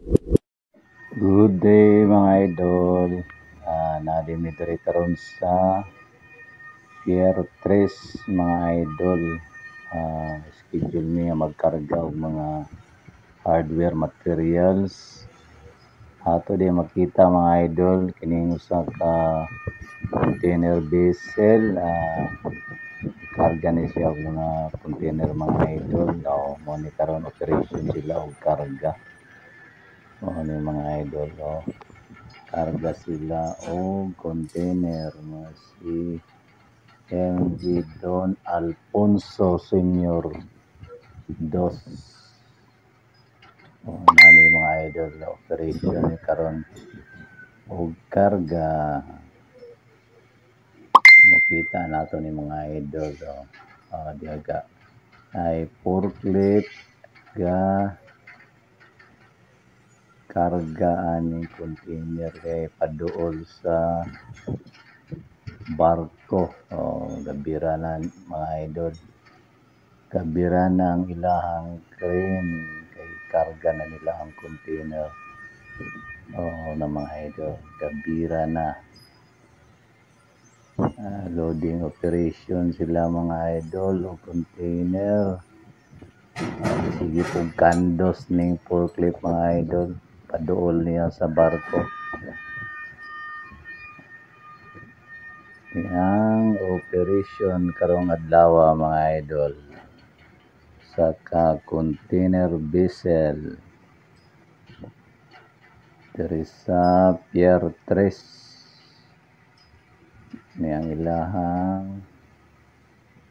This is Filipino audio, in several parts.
Good day mga idol. Nadimi diri karon sa Pier 3 mga idol. Schedule niya magkarga og mga hardware materials. Ato di makita mga idol kining usa ka container vessel. Karga ni siya og mga container mga idol. Mo ni karon operation sila og karga. Ni mga idol. Karga sila o container mga si MV Don Alfonso Senior Dos. Nani mga idol operation ni karon og karga. Makita nato ni mga idol diaga ay forklift ga karga aning container kay paduol sa barko. Gabira na mga idol, gabira na ang ilahang crane kay karga na nila ang container na mga idol, gabira na. Loading operation sila mga idol o container. Sige pong kandos ning forklift mga idol, paduol niya sa barko. Yang operation karong adlaw mga idol sa container vessel diri sa Pier 3 niyang ilahang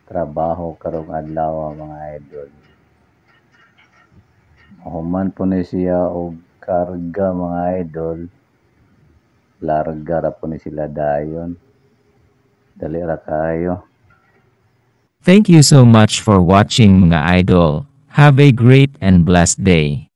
trabaho karong adlaw mga idol. Mahuman po ni siya og karga mga idol, larga ra po ni sila dayon, dali ra kayo. Thank you so much for watching mga idol. Have a great and blessed day.